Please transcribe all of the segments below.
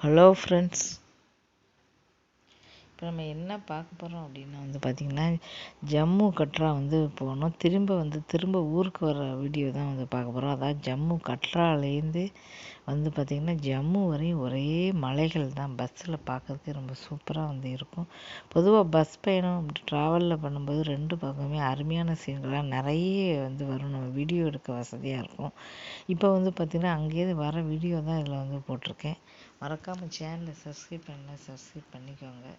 Hello friends, இப்போ நம்ம என்ன பார்க்க போகிறோம் அப்படின்னா பார்த்திங்கன்னா, ஜம்மு கட்ரா போனோம். திரும்ப ஊருக்கு வர வீடியோ தான் பார்க்க போகிறோம். அதாவது ஜம்மு கட்ராலேருந்து பார்த்திங்கன்னா ஜம்மு வரையும் ஒரே மலைகள் தான். பஸ்ஸில் பார்க்குறதுக்கு ரொம்ப சூப்பராக இருக்கும். பொதுவாக பஸ் பயணம் அப்படி ட்ராவலில் பண்ணும்போது ரெண்டு பக்கமே அருமையான சீன்கள்லாம் நிறைய வரும். நம்ம வீடியோ எடுக்க வசதியாக இருக்கும். இப்போ பார்த்திங்கன்னா அங்கேயிருந்து வர வீடியோ தான் இதில் போட்டிருக்கேன். மறக்காமல் சேனலை சப்ஸ்கிரைப் பண்ணிக்கோங்க.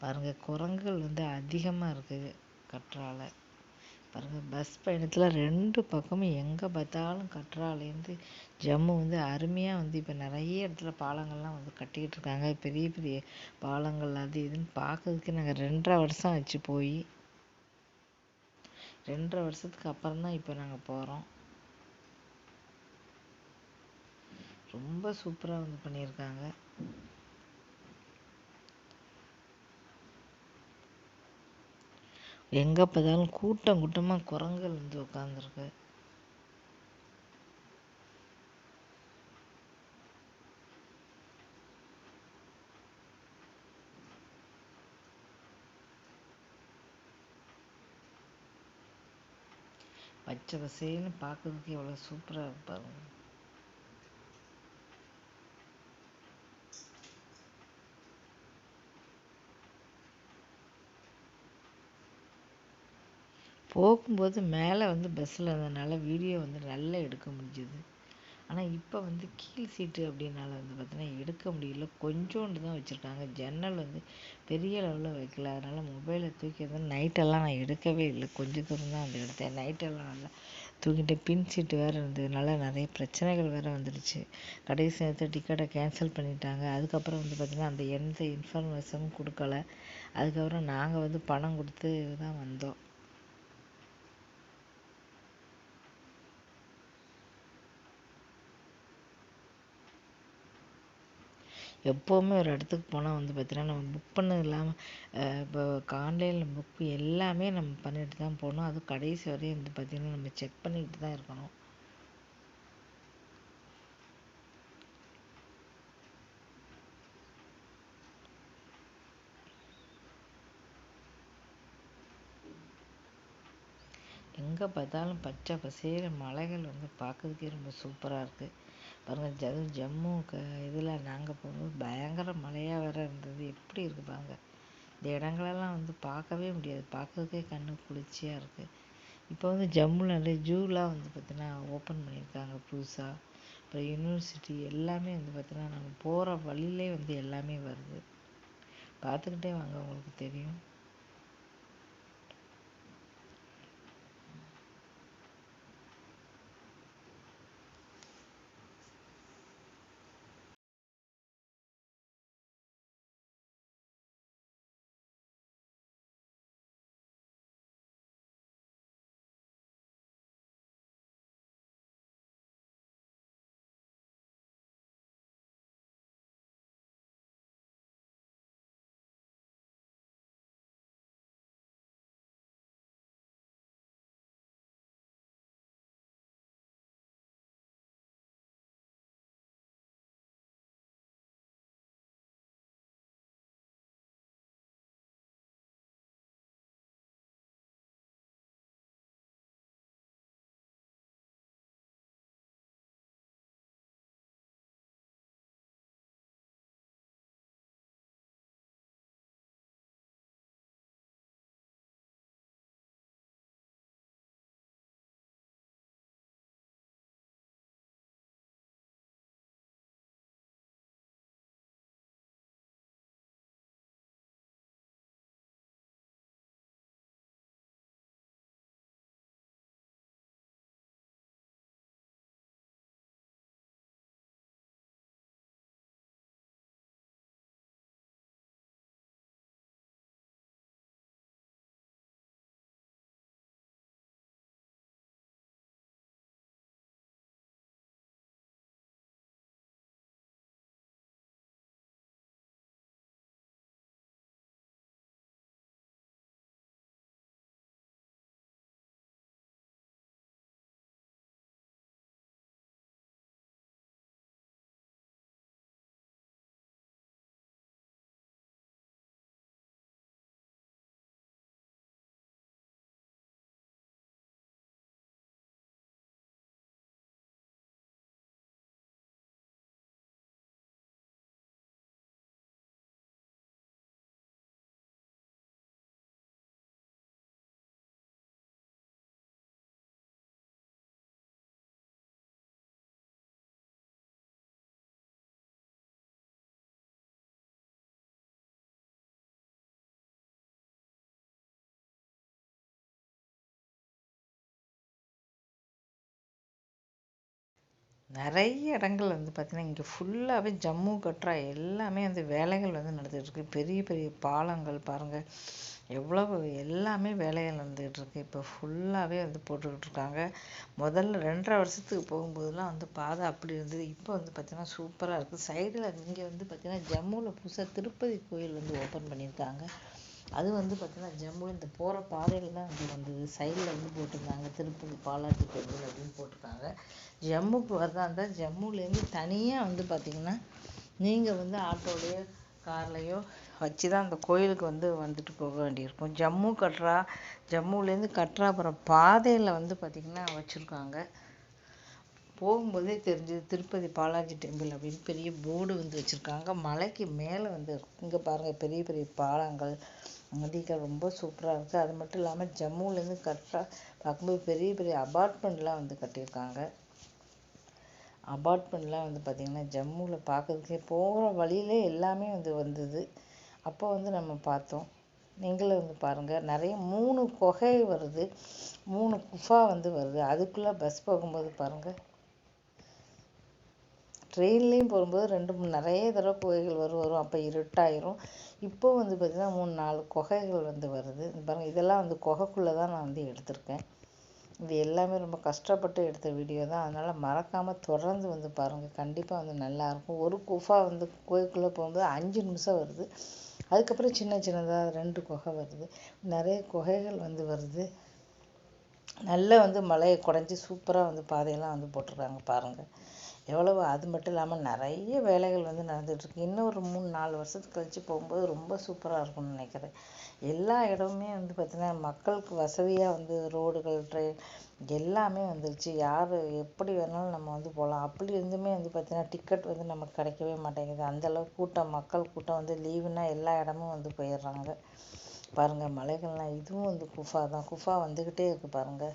பாருங்கள், குரங்குகள் அதிகமாக இருக்குது கட்ரால. பாருங்கள், பஸ் பயணத்தில் ரெண்டு பக்கமும் எங்கே பார்த்தாலும் கட்ராலேருந்து ஜம்மு அருமையாக இப்போ நிறைய இடத்துல பாலங்கள்லாம் கட்டிக்கிட்டு இருக்காங்க. பெரிய பெரிய பாலங்கள் அது இதுன்னு பார்க்கறதுக்கு நாங்கள் 2.5 வருஷம் ஆச்சு போய். 2.5 வருஷத்துக்கு அப்புறம் தான் இப்போ நாங்கள் போகிறோம். ரொம்ப சூப்பராக பண்ணியிருக்காங்க. எங்கே பார்த்தாலும் கூட்டமாக குரங்குகள் உட்காந்துருக்கு. பச்சை பசேல்னு பார்க்கறதுக்கு எவ்வளோ சூப்பராக இருப்பாங்க. போகும்போது மேலே பஸ்ஸில் இருந்ததுனால வீடியோ நல்லா எடுக்க முடிஞ்சுது. ஆனால் இப்போ கீழ் சீட்டு அப்படின்னால பார்த்தீங்கன்னா எடுக்க முடியல. கொஞ்சோண்டு தான் வச்சுருக்காங்க. ஜன்னல் பெரிய அளவில் வைக்கல. அதனால் மொபைலை தூக்கி நைட்டெல்லாம் நான் எடுக்கவே இல்லை. கொஞ்சம் தூரம் தான் எடுத்தேன். நைட்டெல்லாம் நல்லா தூக்கிட்டு பின் சீட்டு வேறு இருந்ததுனால நிறைய பிரச்சனைகள் வேறு வந்துடுச்சு. கடைசி நேரத்தில் டிக்கெட்டை கேன்சல் பண்ணிட்டாங்க. அதுக்கப்புறம் பார்த்திங்கன்னா அந்த எந்த இன்ஃபர்மேஷனும் கொடுக்கல. அதுக்கப்புறம் நாங்கள் பணம் கொடுத்து தான் வந்தோம். எப்போவுமே ஒரு இடத்துக்கு போனால் பார்த்திங்கன்னா நம்ம புக் பண்ணது இல்லாமல் இப்போ ஆன்லைனில் புக் எல்லாமே நம்ம பண்ணிட்டு தான் போகணும். அதுவும் கடைசி வரையும் பார்த்திங்கன்னா நம்ம செக் பண்ணிக்கிட்டு தான் இருக்கணும். எங்கே பார்த்தாலும் பச்சை பசேல் மலைகள் பார்க்கறதுக்கே ரொம்ப சூப்பராக இருக்குது. பாருங்கள், அதுவும் ஜம்மு இதில் நாங்கள் போகும்போது பயங்கர மழையாக வேறு இருந்தது. எப்படி இருக்குது பாருங்கள். இந்த இடங்களெல்லாம் பார்க்கவே முடியாது. பார்க்கறதுக்கே கண்ணு குளிர்ச்சியாக இருக்குது. இப்போ ஜம்முவில் நிறைய ஜூலாம் பார்த்திங்கன்னா ஓப்பன் பண்ணியிருக்காங்க புதுசாக. அப்புறம் யூனிவர்சிட்டி எல்லாமே பார்த்திங்கன்னா நாங்கள் போகிற வழியிலே எல்லாமே வருது. பார்த்துக்கிட்டே வாங்க, உங்களுக்கு தெரியும். நிறைய இடங்கள் வந்து பார்த்திங்கன்னா இங்கே ஃபுல்லாகவே ஜம்மு கட்ரா எல்லாமே வந்து வேலைகள் வந்து நடந்துகிட்ருக்கு. பெரிய பெரிய பாலங்கள் பாருங்கள் எவ்வளவு எல்லாமே வேலைகள் நடந்துகிட்டு இருக்கு. இப்போ ஃபுல்லாகவே வந்து போட்டுக்கிட்டு இருக்காங்க. முதல்ல 2.5 வருஷத்துக்கு போகும்போதெல்லாம் வந்து பாதை அப்படி இருந்தது. இப்போ வந்து பார்த்திங்கன்னா சூப்பராக இருக்குது. சைடில் இங்கே வந்து பார்த்திங்கன்னா ஜம்முவில் புதுசாக திருப்பதி கோயில் வந்து ஓப்பன் பண்ணியிருக்காங்க. அது வந்து பார்த்திங்கன்னா ஜம்மு இந்த போகிற பாதையில் தான் வந்து வந்தது. சைடில் வந்து போட்டிருந்தாங்க திருப்பதி பாலாஜி டெம்பிள் அப்படின்னு போட்டிருக்காங்க. ஜம்முக்கு வரதா இருந்தால் ஜம்முலேருந்து தனியாக வந்து பார்த்திங்கன்னா நீங்கள் வந்து ஆட்டோலையோ கார்லையோ வச்சு தான் அந்த கோயிலுக்கு வந்து வந்துட்டு போக வேண்டியிருக்கும். ஜம்முலேருந்து கட்ரா போகிற பாதையில் வந்து பார்த்திங்கன்னா வச்சுருக்காங்க. போகும்போதே தெரிஞ்சது திருப்பதி பாலாஜி டெம்பிள் அப்படின்னு பெரிய போர்டு வந்து வச்சுருக்காங்க. மலைக்கு மேலே வந்து இங்கே பாருங்கள் பெரிய பெரிய பாலங்கள் நதிகள் ரொம்ப சூப்பராக இருக்குது. அது மட்டும் இல்லாமல் ஜம்முலேருந்து கட்ரா பார்க்கும்போது பெரிய பெரிய அபார்ட்மெண்ட்லாம் வந்து கட்டியிருக்காங்க. அபார்ட்மெண்ட்லாம் வந்து பார்த்திங்கன்னா ஜம்முவில் பார்க்குறதுக்கே போகிற வழியிலே எல்லாமே வந்து வந்தது. அப்போ வந்து நம்ம பார்த்தோம். நீங்களும் வந்து பாருங்கள். நிறைய 3 குகை வருது, 3 குஃபா வந்து வருது. அதுக்குள்ளே பஸ் போகும்போது பாருங்கள். ட்ரெயின்லேயும் போகும்போது 2 நிறைய தடவை குகைகள் வரும். அப்போ இருட்டாயிரும். இப்போ வந்து பார்த்திங்கன்னா 3-4 குகைகள் வந்து வருது. பாருங்கள் இதெல்லாம் வந்து குகைக்குள்ளே தான் நான் வந்து எடுத்திருக்கேன். இது எல்லாமே ரொம்ப கஷ்டப்பட்டு எடுத்த வீடியோ தான். அதனால் மறக்காமல் தொடர்ந்து வந்து பாருங்கள். கண்டிப்பாக வந்து நல்லாயிருக்கும். ஒரு குஃபா வந்து கோயிலுக்குள்ளே போகும்போது 5 நிமிஷம் வருது. அதுக்கப்புறம் சின்ன சின்னதாக 2 குகை வருது. நிறைய குகைகள் வந்து வருது. நல்லா வந்து மலையை குடஞ்சி சூப்பராக வந்து பாதையெல்லாம் வந்து போட்டிருக்காங்க பாருங்கள் எவ்வளவு. அது மட்டும் இல்லாமல் நிறைய வேலைகள் வந்து நடந்துகிட்ருக்கு. இன்னும் ஒரு 3-4 வருஷத்துக்கு கழித்து போகும்போது ரொம்ப சூப்பராக இருக்கும்னு நினைக்கிறேன். எல்லா இடமுமே வந்து பார்த்திங்கன்னா மக்களுக்கு வசதியாக வந்து ரோடுகள் ட்ரெயின் எல்லாமே வந்துருச்சு. யார் எப்படி வேணாலும் நம்ம வந்து போகலாம். அப்படி இருந்துமே வந்து பார்த்திங்கன்னா டிக்கெட் வந்து நமக்கு கிடைக்கவே மாட்டேங்குது. அந்தளவுக்கு கூட்டம், மக்கள் கூட்டம் வந்து லீவுனா எல்லா இடமும் வந்து போயிடுறாங்க பாருங்கள். மலைகள்லாம் இதுவும் வந்து குஃபா தான். குஃபா வந்துக்கிட்டே இருக்குது பாருங்கள்.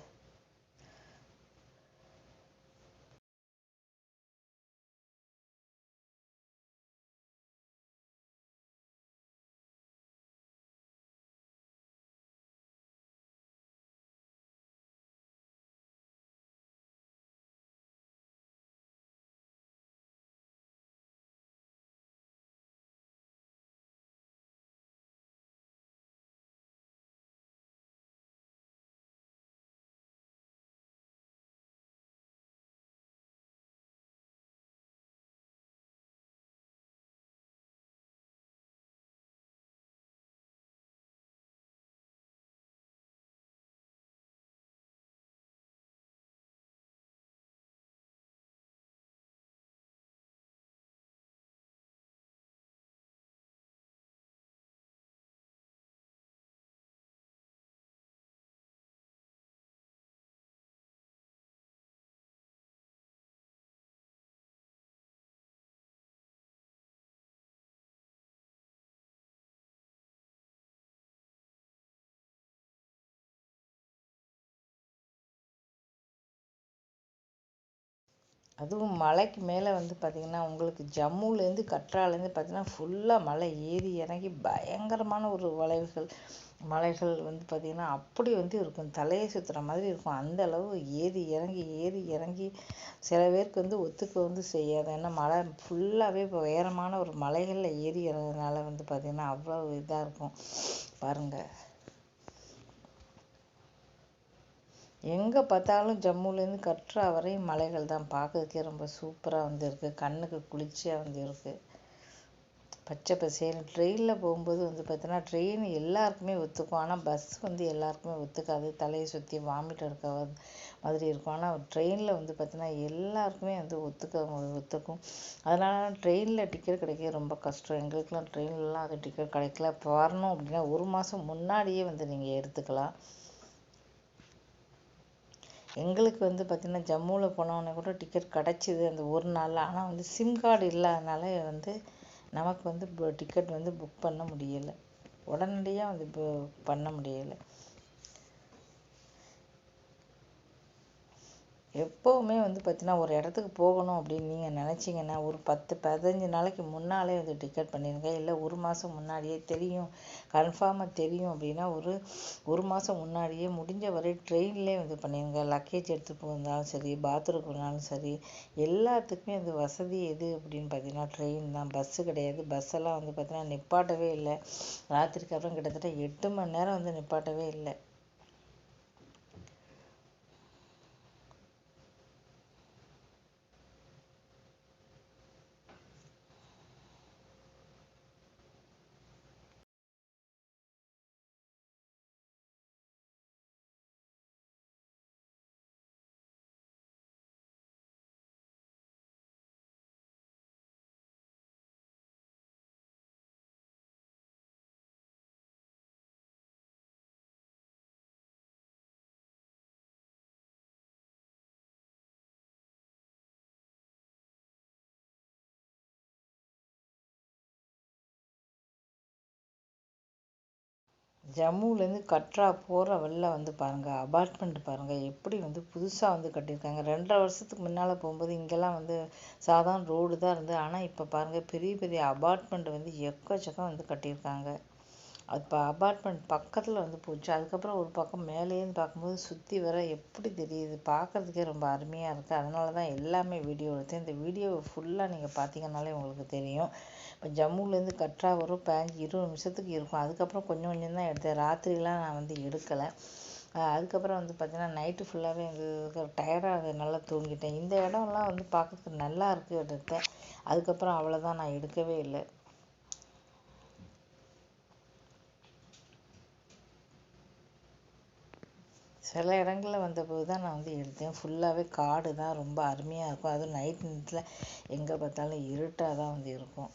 அதுவும் மலைக்கு மேலே வந்து பார்த்திங்கன்னா உங்களுக்கு ஜம்முலேருந்து கட்ராலேருந்து பார்த்திங்கன்னா ஃபுல்லாக மலை ஏறி இறங்கி பயங்கரமான ஒரு மலைகள் வந்து பார்த்திங்கன்னா அப்படி வந்து இருக்கும். தலையை சுற்றுற மாதிரி இருக்கும். அந்த அளவு ஏறி இறங்கி சில பேருக்கு வந்து ஒத்துக்க வந்து செய்யாது. ஏன்னா மலை ஃபுல்லாகவே இப்போ உயரமான ஒரு மலைகளில் ஏறி இறங்குறதுனால வந்து பார்த்திங்கன்னா அவ்வளோ இதாக இருக்கும் பாருங்கள். எங்கே பார்த்தாலும் ஜம்முலேருந்து கட்ரா வரையும் மலைகள் தான். பார்க்கறதுக்கே ரொம்ப சூப்பராக வந்து இருக்குது. கண்ணுக்கு குளிர்ச்சியாக வந்து இருக்குது. பச்சை பசேல்னு. ட்ரெயினில் போகும்போது வந்து பார்த்தீங்கன்னா ட்ரெயின் எல்லாருக்குமே ஒத்துக்கும். ஆனால் பஸ் வந்து எல்லாருக்குமே ஒத்துக்காது. தலையை சுற்றி வாமிட் எடுக்க மாதிரி இருக்கும். ஆனால் ட்ரெயினில் வந்து பார்த்தீங்கன்னா எல்லாருக்குமே வந்து ஒத்துக்கும். அதனால ட்ரெயினில் டிக்கெட் கிடைக்க ரொம்ப கஷ்டம். எங்களுக்கெலாம் ட்ரெயின்லலாம் அது டிக்கெட் கிடைக்கல. இப்போ வரணும் அப்படின்னா 1 மாதம் முன்னாடியே வந்து நீங்கள் எடுத்துக்கலாம். எங்களுக்கு வந்து பார்த்திங்கன்னா ஜம்முவில் போனோடனே கூட டிக்கெட் கிடச்சிது அந்த ஒரு நாளில். ஆனால் வந்து சிம் கார்டு இல்லாதனால வந்து நமக்கு வந்து டிக்கெட் வந்து புக் பண்ண முடியலை. உடனடியாக வந்து பண்ண முடியலை. எப்போவுமே வந்து பார்த்தீங்கன்னா, ஒரு இடத்துக்கு போகணும் அப்படின்னு நீங்கள் நினச்சிங்கன்னா, ஒரு 10, 15 நாளைக்கு முன்னாலே வந்து டிக்கெட் பண்ணிடுங்க. இல்லை 1 மாதம் முன்னாடியே தெரியும், கன்ஃபார்மாக தெரியும் அப்படின்னா, ஒரு 1 மாதம் முன்னாடியே முடிஞ்ச வரை ட்ரெயின்லேயே வந்து பண்ணிடுங்க. லக்கேஜ் எடுத்துகிட்டு போயிருந்தாலும் சரி, பாத்ரூம் போனாலும் சரி, எல்லாத்துக்குமே அது வசதி எது அப்படின்னு பார்த்தீங்கன்னா, ட்ரெயின் தான். பஸ்ஸு கிடையாது. பஸ்ஸெல்லாம் வந்து பார்த்தீங்கன்னா நிப்பாட்டவே இல்லை. ராத்திரிக்கு அப்புறம் கிட்டத்தட்ட 8 மணி நேரம் வந்து நிப்பாட்டவே இல்லை. ஜம்முலேருந்து கட்ரா போகிற வழில வந்து பாருங்கள், அபார்ட்மெண்ட் பாருங்கள் எப்படி வந்து புதுசாக வந்து கட்டியிருக்காங்க. 2.5 வருஷத்துக்கு முன்னால் போகும்போது இங்கெல்லாம் வந்து சாதாரண ரோடு தான் இருந்தது. ஆனால் இப்போ பாருங்கள், பெரிய பெரிய அபார்ட்மெண்ட் வந்து எக்கச்சக்கம் வந்து கட்டியிருக்காங்க. அது இப்போ அபார்ட்மெண்ட் பக்கத்தில் வந்து போச்சு. அதுக்கப்புறம் ஒரு பக்கம் மேலேருந்து பார்க்கும்போது சுற்றி வர எப்படி தெரியுது, பார்க்குறதுக்கே ரொம்ப அருமையாக இருக்குது. அதனால தான் எல்லாமே வீடியோ எடுத்தேன். இந்த வீடியோவை ஃபுல்லாக நீங்கள் பார்த்தீங்கன்னாலே உங்களுக்கு தெரியும். இப்போ ஜம்முலேருந்து கட்ரா வரும் 20 நிமிஷத்துக்கு இருக்கும். அதுக்கப்புறம் கொஞ்சம் கொஞ்சம் தான் எடுத்தேன். ராத்திரிலாம் நான் வந்து எடுக்கலை. அதுக்கப்புறம் வந்து பார்த்தீங்கன்னா நைட்டு ஃபுல்லாகவே வந்து டயர்டாக நல்லா தூங்கிட்டேன். இந்த இடம்லாம் வந்து பார்க்குறதுக்கு நல்லா இருக்குது எடுத்தேன். அதுக்கப்புறம் அவ்வளோதான், நான் எடுக்கவே இல்லை. சில இடங்களில் வந்தபோது தான் நான் வந்து எடுத்தேன். ஃபுல்லாகவே காடு தான், ரொம்ப அருமையாக இருக்கும். அதுவும் நைட் நேரத்தில் எங்கே பார்த்தாலும் இருட்டாக தான் வந்து இருக்கும்.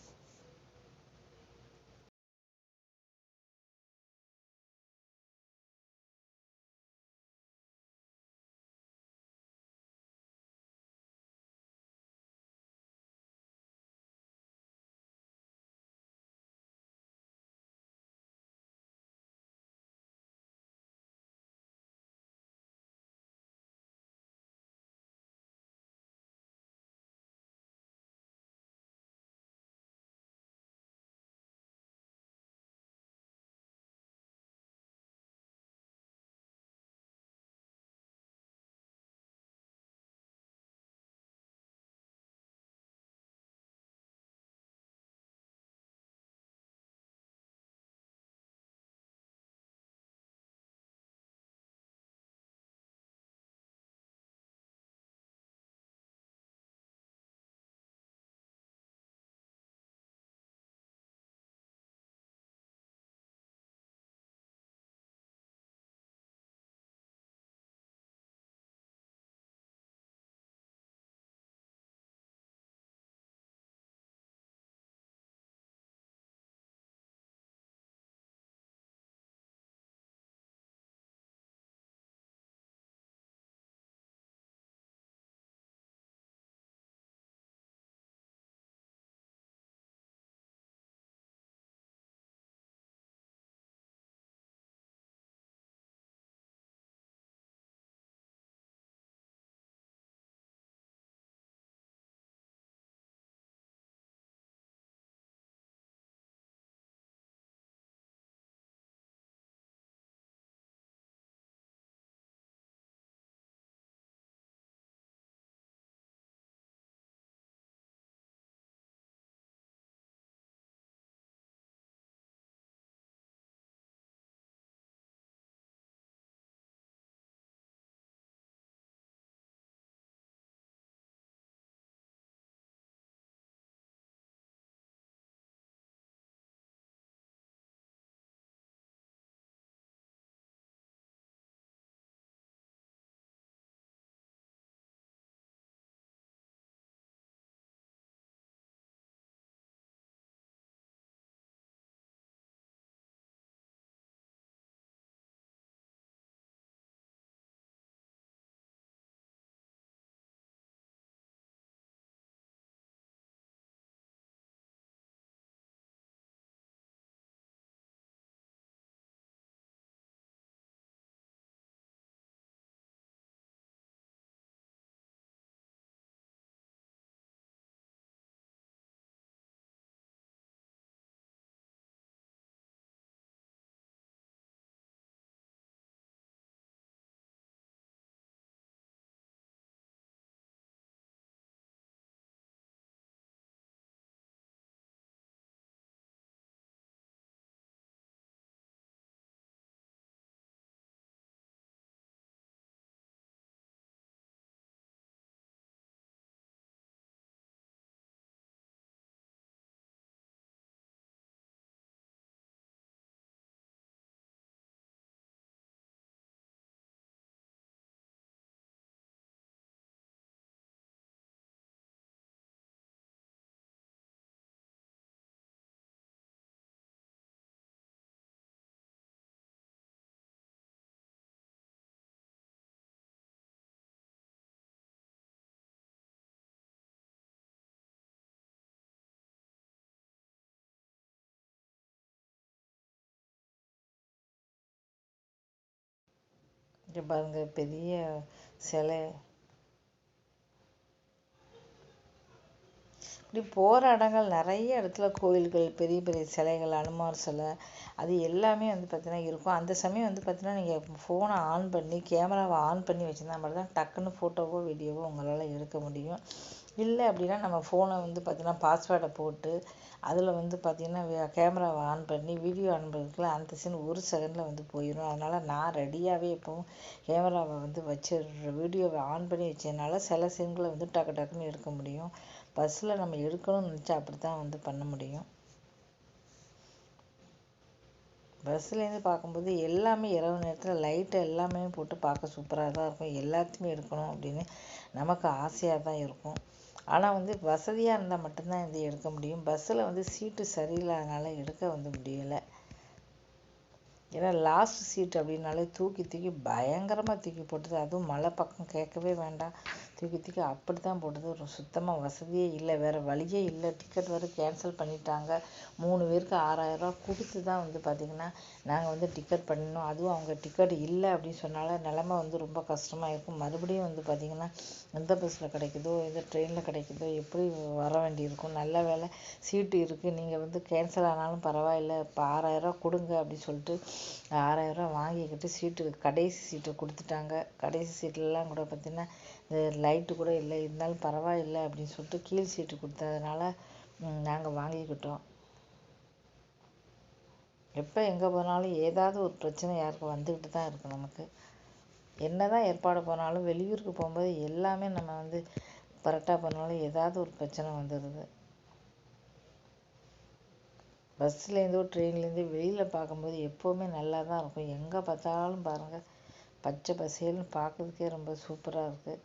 இங்கே பாருங்கள் பெரிய சிலை. இப்படி போகிற இடங்கள் நிறைய இடத்துல கோயில்கள், பெரிய பெரிய சிலைகள், அனுமார் சிலை, அது எல்லாமே வந்து பார்த்திங்கன்னா இருக்கும். அந்த சமயம் வந்து பார்த்திங்கன்னா நீங்கள் ஃபோனை ஆன் பண்ணி கேமராவை ஆன் பண்ணி வச்சுருந்தா மட்டும் தான் டக்குன்னு ஃபோட்டோவோ வீடியோவோ உங்களால் எடுக்க முடியும். இல்லை அப்படின்னா நம்ம ஃபோனை வந்து பார்த்திங்கன்னா பாஸ்வேர்டை போட்டு அதில் வந்து பார்த்திங்கன்னா கேமராவை ஆன் பண்ணி வீடியோ ஆன் பண்ணுறதுக்குள்ள அந்த சீன் 1 செகண்டில் வந்து போயிடும். அதனால் நான் ரெடியாகவே எப்போவும் கேமராவை வந்து வீடியோவை ஆன் பண்ணி வச்சதுனால சில சீன்களை வந்து டக்கு டக்குன்னு எடுக்க முடியும். பஸ்ஸில் நம்ம எடுக்கணும்னு நினச்சா அப்படி தான் வந்து பண்ண முடியும். பஸ்ஸுலேருந்து பார்க்கும்போது எல்லாமே இரவு நேரத்தில் லைட்டு எல்லாமே போட்டு பார்க்க சூப்பராக தான் இருக்கும். எல்லாத்தையுமே எடுக்கணும் அப்படின்னு நமக்கு ஆசையாக தான் இருக்கும். ஆனால் வந்து வசதியாக இருந்தால் மட்டும்தான் இது எடுக்க முடியும். பஸ்ஸில் வந்து சீட்டு சரியில்லாதனால எடுக்க வந்து முடியலை. ஏன்னா லாஸ்ட் சீட் அப்படின்னாலே தூக்கி தூக்கி பயங்கரமாக தூக்கி போட்டது. அதுவும் மழை பக்கம் கேட்கவே வேண்டாம். தூக்கி தூக்கி அப்படி தான் போட்டது. ஒரு சுத்தமாக வசதியே இல்லை, வேறு வழியே இல்லை. டிக்கெட் வேறு கேன்சல் பண்ணிட்டாங்க. 3 பேருக்கு 6000 கொடுத்து தான் வந்து பார்த்திங்கன்னா நாங்கள் வந்து டிக்கெட் பண்ணினோம். அதுவும் அவங்க டிக்கெட் இல்லை அப்படின்னு சொன்னால நிலமை வந்து ரொம்ப கஷ்டமாக இருக்கும். மறுபடியும் வந்து பார்த்திங்கன்னா எந்த பஸ்ஸில் கிடைக்குதோ எந்த ட்ரெயினில் கிடைக்குதோ எப்படி வர வேண்டியிருக்கும். நல்ல வேலை சீட்டு இருக்குது, நீங்கள் வந்து கேன்சல் ஆனாலும் பரவாயில்லை, இப்போ 6000 கொடுங்க அப்படின்னு சொல்லிட்டு 6000 வாங்கிக்கிட்டு கடைசி சீட்டை கொடுத்துட்டாங்க. கடைசி சீட்லலாம் கூட பார்த்திங்கன்னா இந்த லைட்டு கூட இல்லை, இருந்தாலும் பரவாயில்லை அப்படின்னு சொல்லிட்டு கீழ் சீட்டு கொடுத்ததுனால நாங்கள் வாங்கிக்கிட்டோம். எப்போ எங்கே போனாலும் ஏதாவது ஒரு பிரச்சனை யாருக்கு வந்துக்கிட்டு தான் இருக்குது. நமக்கு என்ன தான் ஏற்பாடு போனாலும் வெளியூருக்கு போகும்போது எல்லாமே நம்ம வந்து கரெக்டாக போனாலும் ஏதாவது ஒரு பிரச்சனை வந்துடுது. பஸ்ஸுலேருந்தோ ட்ரெயின்லேருந்தோ வெளியில் பார்க்கும்போது எப்போவுமே நல்லா தான் இருக்கும். எங்கே பார்த்தாலும் பாருங்கள் பச்சை பசேல்னு பார்க்குறதுக்கே ரொம்ப சூப்பராக இருக்குது.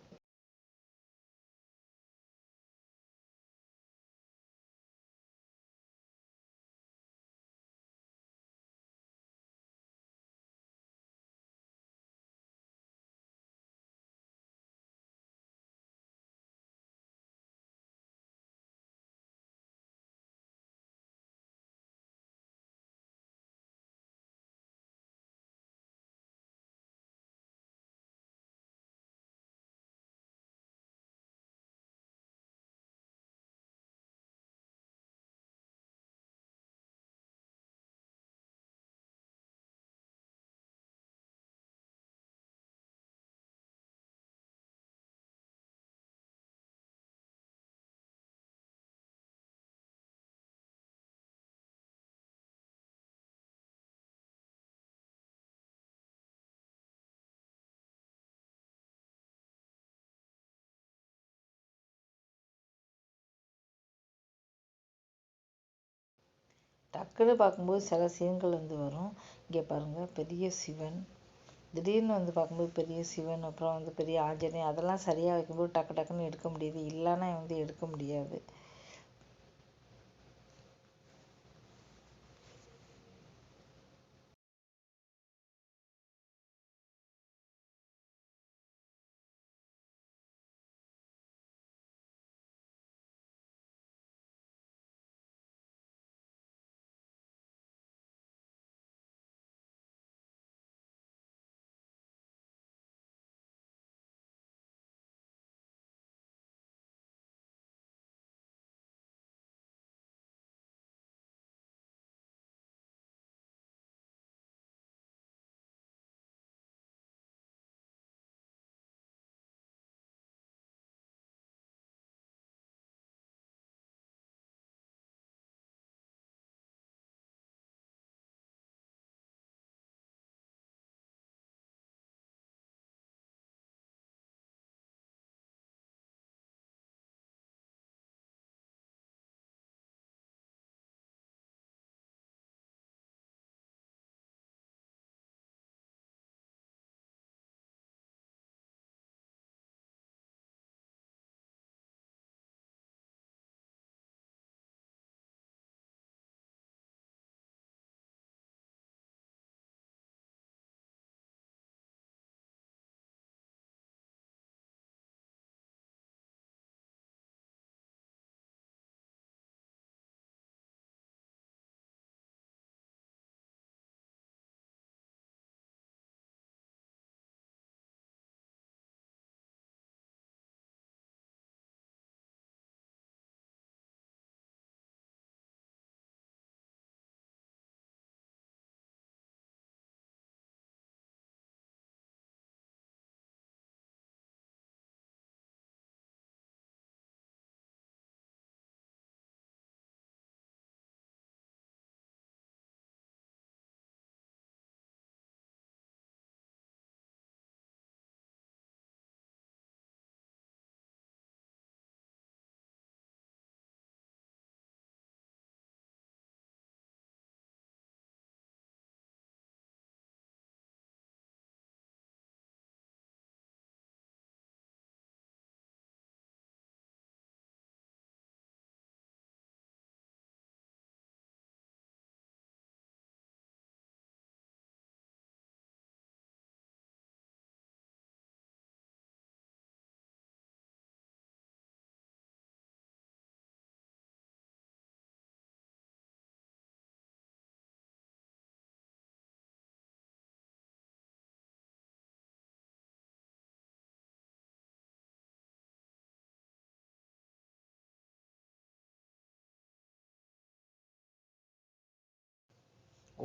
டக்குன்னு பார்க்கும்போது சில சீன்கள் வந்து வரும். இங்கே பாருங்கள் பெரிய சிவன், திடீர்னு வந்து பார்க்கும்போது பெரிய சிவன், அப்புறம் வந்து பெரிய ஆஞ்சநேயர், அதெல்லாம் சரியாக வைக்கும்போது டக்கு டக்குன்னு எடுக்க முடியுது. இல்லைன்னா வந்து எடுக்க முடியாது.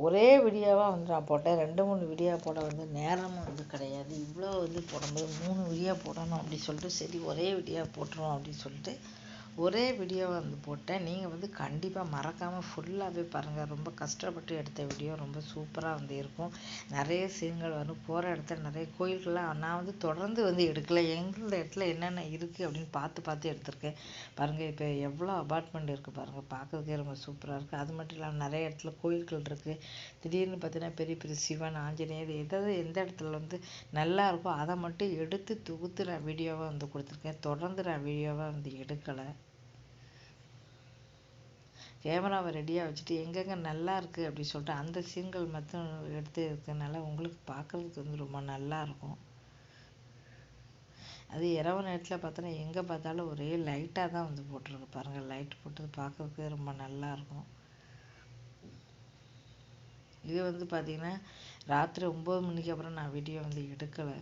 ஒரே வீடியோவாக வந்து நான் போட்டேன். 2 3 வீடியோ போட வந்து நேரமும் வந்து கிடையாது. இவ்வளோ வந்து போடும்போது 3 வீடியோ போடணும் அப்படி சொல்லிட்டு சரி ஒரே வீடியோ போட்டுருவோம் அப்படின்னு சொல்லிட்டு ஒரே வீடியோவை வந்து போட்டேன். நீங்கள் வந்து கண்டிப்பாக மறக்காமல் ஃபுல்லாகவே பாருங்கள். ரொம்ப கஷ்டப்பட்டு எடுத்த வீடியோ ரொம்ப சூப்பராக வந்து இருக்கும். நிறைய சீன்கள் வரும். போகிற இடத்துல நிறைய கோயில்கள்லாம் நான் வந்து தொடர்ந்து வந்து எடுக்கலை. எந்த இடத்துல என்னென்ன இருக்குது அப்படின்னு பார்த்து பார்த்து எடுத்திருக்கேன். பாருங்கள் இப்போ எவ்வளோ அபார்ட்மெண்ட் இருக்குது பாருங்கள். பார்க்குறதுக்கே ரொம்ப சூப்பராக இருக்குது. அது மட்டும் இல்லாமல் நிறைய இடத்துல கோயில்கள் இருக்குது. திடீர்னு பார்த்தீங்கன்னா பெரிய பெரிய சிவன், ஆஞ்சநேயர் எந்த இடத்துல வந்து நல்லா இருக்கோ அதை மட்டும் எடுத்து தொகுத்து நான் வீடியோவாக வந்து கொடுத்துருக்கேன். தொடர்ந்து நான் வீடியோவாக வந்து எடுக்கலை. கேமராவை ரெடியாக வச்சுட்டு எங்கெங்கே நல்லா இருக்குது அப்படின்னு சொல்லிட்டு அந்த சீன்கள் மட்டும் எடுத்து இருக்கிறதுனால உங்களுக்கு பார்க்குறதுக்கு வந்து ரொம்ப நல்லா இருக்கும். அது இரவு நேரத்தில் பார்த்தோன்னா எங்கே பார்த்தாலும் ஒரே லைட்டாக தான் வந்து போட்டிருக்கு பாருங்கள். லைட் போட்டு பார்க்குறதுக்கு ரொம்ப நல்லா இருக்கும். இது வந்து பார்த்திங்கன்னா ராத்திரி 9 மணிக்கு அப்புறம் நான் வீடியோ வந்து எடுக்கலை.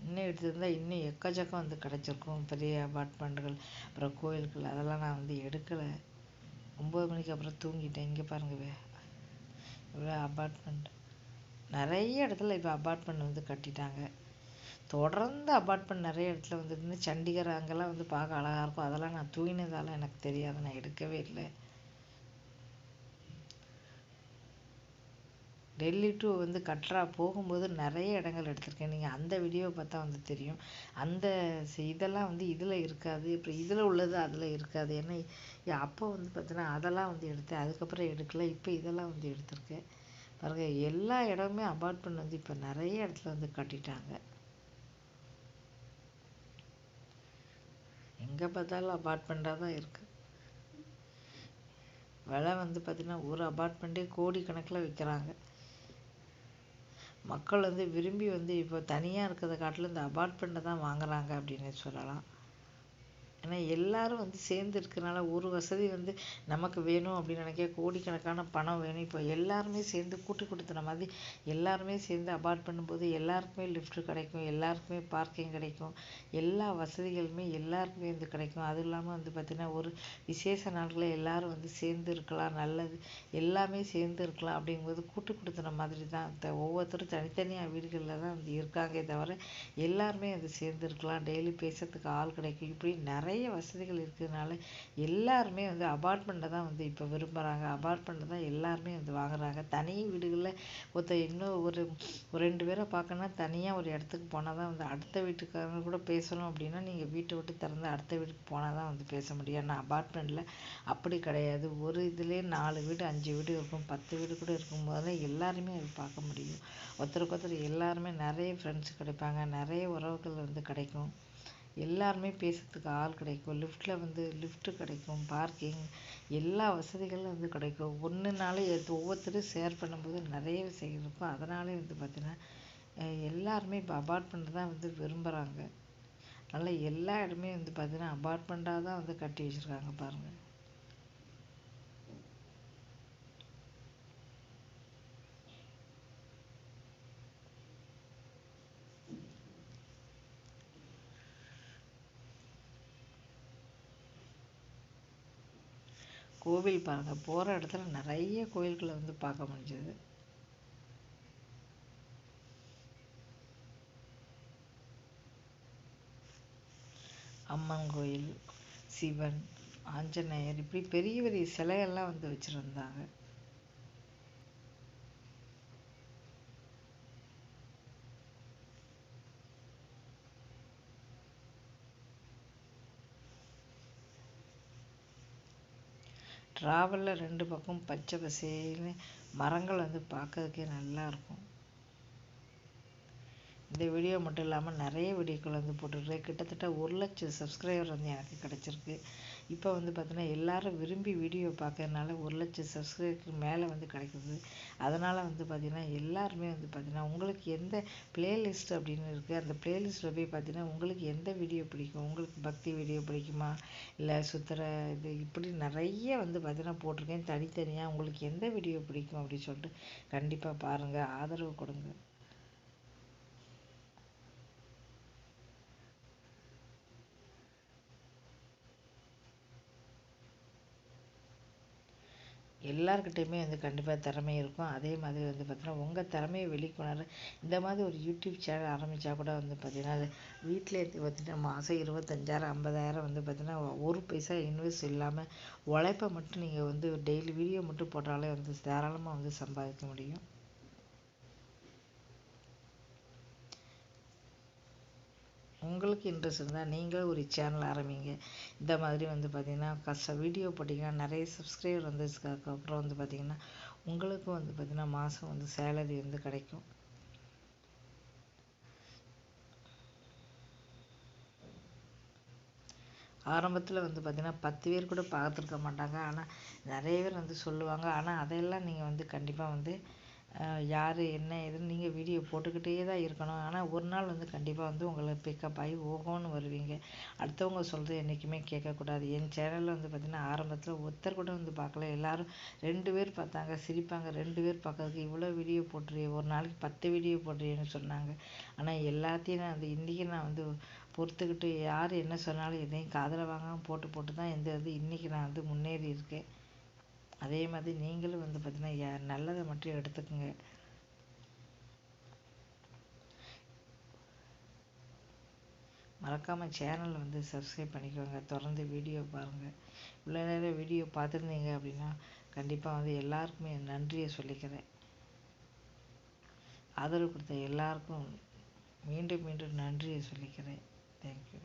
இன்னும் எடுத்திருந்தால் இன்னும் எக்கச்சக்கம் வந்து கிடச்சிருக்கும். பெரிய அபார்ட்மெண்ட்டுகள் அப்புறம் கோயில்கள் அதெல்லாம் நான் வந்து எடுக்கலை. 9 மணிக்கு அப்புறம் தூங்கிட்டேன். இங்கே பாருங்க இவ்வளோ அபார்ட்மெண்ட் நிறைய இடத்துல இப்போ அபார்ட்மெண்ட் வந்து கட்டிட்டாங்க. தொடர்ந்து அபார்ட்மெண்ட் நிறைய இடத்துல வந்துருந்து சண்டிகர் அங்கெல்லாம் வந்து பார்க்க அழகாக இருக்கும். அதெல்லாம் நான் தூங்கினதால எனக்கு தெரியாது, நான் எடுக்கவே இல்லை. டெல்லி டு வந்து கட்ரா போகும்போது நிறைய இடங்கள் எடுத்திருக்கேன். நீங்கள் அந்த வீடியோவை பார்த்தா வந்து தெரியும். அந்த இதெல்லாம் வந்து இதில் இருக்காது. அப்புறம் இதில் உள்ளது அதில் இருக்காது. ஏன்னா அப்போ வந்து பார்த்தீங்கன்னா அதெல்லாம் வந்து எடுத்தேன். அதுக்கப்புறம் எடுக்கலை. இப்போ இதெல்லாம் வந்து எடுத்திருக்கேன். பாருங்கள் எல்லா இடமுமே அபார்ட்மெண்ட் வந்து இப்போ நிறைய இடத்துல வந்து கட்டிட்டாங்க. எங்கே பார்த்தாலும் அபார்ட்மெண்ட்டாக தான் இருக்குது. விலை வந்து பார்த்திங்கன்னா ஒரு அபார்ட்மெண்ட்டே கோடிக்கணக்கில் விற்கிறாங்க. மக்கள் வந்து விரும்பி வந்து இப்போ தனியாக இருக்கிறத காட்டிலும் இந்த அபார்ட்மெண்ட்டை தான் வாங்குறாங்க அப்படின்னு சொல்லலாம். ஏன்னா எல்லாரும் வந்து சேர்ந்து இருக்கிறனால ஒரு வசதி வந்து நமக்கு வேணும் அப்படின்னு நினைக்க கோடிக்கணக்கான பணம் வேணும். இப்போ எல்லாருமே சேர்ந்து கூட்டு கொடுத்துன மாதிரி எல்லாருமே சேர்ந்து அபார்ட் பண்ணும்போது எல்லாருக்குமே லிஃப்ட் கிடைக்கும், எல்லாருக்குமே பார்க்கிங் கிடைக்கும், எல்லா வசதிகளுமே எல்லாருக்குமே வந்து கிடைக்கும். அதுவும் இல்லாமல் வந்து பார்த்திங்கன்னா ஒரு விசேஷ நாட்களில் எல்லாரும் வந்து சேர்ந்து இருக்கலாம், நல்லது எல்லாமே சேர்ந்து இருக்கலாம். அப்படிங்கும்போது கூட்டு கொடுத்துன மாதிரி தான் ஒவ்வொருத்தரும் தனித்தனியாக வீடுகளில் தான் வந்து இருக்காங்க தவிர எல்லாருமே வந்து சேர்ந்து இருக்கலாம். டெய்லி பேசுறதுக்கு ஆள் கிடைக்கும். இப்படி நிறைய வசதிகள் இருக்கிறதுனால எல்லாருமே வந்து அபார்ட்மெண்ட்டை தான் வந்து இப்போ விரும்புகிறாங்க. அபார்ட்மெண்ட்டை தான் எல்லாருமே வந்து வாங்குறாங்க. தனி வீடுகளில் இன்னும் ஒரு 2 பேரை பார்க்கணுன்னா தனியாக ஒரு இடத்துக்கு போனால் தான் வந்து அடுத்த வீட்டுக்காரங்க கூட பேசணும் அப்படின்னா நீங்கள் வீட்டை விட்டு திறந்து அடுத்த வீட்டுக்கு போனால் தான் வந்து பேச முடியும். ஆனால் அபார்ட்மெண்ட்டில் அப்படி கிடையாது. ஒரு இதுலேயே 4 வீடு 5 வீடு இருக்கும், 10 வீடு கூட இருக்கும்போது எல்லாருமே அது பார்க்க முடியும். ஒருத்தருக்கு ஒருத்தர் எல்லாருமே நிறைய ஃப்ரெண்ட்ஸ் கிடைப்பாங்க, நிறைய உறவுகள் வந்து கிடைக்கும், எல்லாருமே பேசுறதுக்கு ஆள் கிடைக்கும். லிஃப்ட்டு கிடைக்கும், பார்க்கிங் எல்லா வசதிகளும் வந்து கிடைக்கும். ஒன்றுனாலே ஒவ்வொருத்தரும் ஷேர் பண்ணும்போது நிறைய விஷயம் இருக்கும். அதனாலே வந்து பார்த்திங்கன்னா எல்லாருமே இப்போ அபார்ட்மெண்ட் தான் வந்து விரும்புகிறாங்க. அதனால் எல்லா இடமே வந்து பார்த்திங்கன்னா அபார்ட்மெண்ட்டாக தான் வந்து கட்டி வச்சுருக்காங்க பாருங்கள். கோவில் பாருங்கள், போகிற இடத்துல நிறைய கோயில்களை வந்து பார்க்க முடிஞ்சது. அம்மன் கோயில், சிவன், ஆஞ்சநேயர் இப்படி பெரிய பெரிய சிலையெல்லாம் வந்து வச்சுருந்தாங்க. ட்ராவலில் 2 பக்கம் பச்சை பசேல்னு மரங்கள் வந்து பார்க்கறதுக்கே நல்லா இருக்கும். இந்த வீடியோ மட்டும் இல்லாமல் நிறைய வீடியோக்கள் வந்து போட்டுருக்கேன். கிட்டத்தட்ட 1 லட்சம் சப்ஸ்கிரைபர் வந்து எனக்கு கிடச்சிருக்கு. இப்போ வந்து பார்த்தீங்கன்னா எல்லாரும் விரும்பி வீடியோ பார்க்கறதுனால 1 லட்சம் சப்ஸ்கிரைபருக்கு மேலே வந்து கிடைக்குது. அதனால் வந்து பார்த்திங்கன்னா எல்லாருமே வந்து பார்த்திங்கன்னா உங்களுக்கு எந்த பிளேலிஸ்ட் அப்படின்னு இருக்குது, அந்த பிளேலிஸ்ட்டில் போய் பார்த்திங்கன்னா உங்களுக்கு எந்த வீடியோ பிடிக்கும், உங்களுக்கு பக்தி வீடியோ பிடிக்குமா இல்லை சுற்றுற இது இப்படி நிறைய வந்து பார்த்திங்கன்னா போட்டிருக்கேன் தனித்தனியாக. உங்களுக்கு எந்த வீடியோ பிடிக்கும் அப்படின்னு சொல்லிட்டு கண்டிப்பாக பாருங்கள், ஆதரவு கொடுங்க. எல்லார்கிட்டயுமே வந்து கண்டிப்பாக திறமை இருக்கும். அதே மாதிரி வந்து பார்த்தீங்கன்னா உங்கள் திறமையை வெளிக்கொணர இந்த மாதிரி ஒரு யூடியூப் சேனல் ஆரம்பித்தா கூட வந்து பார்த்தீங்கன்னா வீட்டிலே பார்த்தீங்கன்னா மாதம் 25,000 50,000 வந்து பார்த்தீங்கன்னா ஒரு பைசா இன்வெஸ்ட் இல்லாமல் உழைப்பை மட்டும் நீங்கள் வந்து டெய்லி வீடியோ மட்டும் போட்டாலே வந்து தாராளமாக வந்து சம்பாதிக்க முடியும். உங்களுக்கு இன்ட்ரெஸ்ட் இருந்தால் நீங்களும் ஒரு சேனல் ஆரம்பிங்க. இந்த மாதிரி வந்து பார்த்தீங்கன்னா வீடியோ போட்டிங்கன்னா நிறைய சப்ஸ்கிரைபர் வந்ததுக்கப்புறம் வந்து பார்த்தீங்கன்னா உங்களுக்கும் வந்து பார்த்தீங்கன்னா மாதம் வந்து சேலரி வந்து கிடைக்கும். ஆரம்பத்தில் வந்து பார்த்தீங்கன்னா 10 பேர் கூட பார்த்துருக்க மாட்டாங்க. ஆனால் நிறைய பேர் வந்து சொல்லுவாங்க. ஆனால் அதையெல்லாம் நீங்கள் வந்து கண்டிப்பாக வந்து யார் என்ன ஏதுன்னு நீங்கள் வீடியோ போட்டுக்கிட்டே தான் இருக்கணும். ஆனால் ஒரு நாள் வந்து கண்டிப்பாக வந்து உங்களை பிக்கப் ஆகி ஓகோன்னு வருவீங்க. அடுத்தவங்க சொல்கிறது என்றைக்குமே கேட்கக்கூடாது. என் சேனலில் வந்து பார்த்திங்கன்னா ஆரம்பத்தில் ஒருத்தர் கூட வந்து பார்க்கல. எல்லோரும் 2 பேர் பார்த்தாங்க, சிரிப்பாங்க. 2 பேர் பார்க்கறதுக்கு இவ்வளோ வீடியோ போட்டுறியே, ஒரு நாளைக்கு 10 வீடியோ போடுறியேன்னு சொன்னாங்க. ஆனால் எல்லாத்தையும் நான் வந்து இன்றைக்கி நான் வந்து பொறுத்துக்கிட்டு யார் என்ன சொன்னாலும் எதையும் காதில் வாங்காமல் போட்டு தான் இன்றைக்கி நான் வந்து முன்னேறி இருக்கேன். அதே மாதிரி நீங்களும் வந்து பார்த்தீங்கன்னா நல்லதை மட்டும் எடுத்துக்கோங்க. மறக்காமல் சேனல் வந்து சப்ஸ்கிரைப் பண்ணிக்கோங்க. தொடர்ந்து வீடியோ பாருங்கள். இவ்வளோ நேரம் வீடியோ பார்த்துருந்தீங்க அப்படின்னா கண்டிப்பாக வந்து எல்லாருக்குமே நன்றியை சொல்லிக்கிறேன். ஆதரவு கொடுத்த எல்லாருக்கும் மீண்டும் மீண்டும் நன்றியை சொல்லிக்கிறேன். தேங்க்யூ.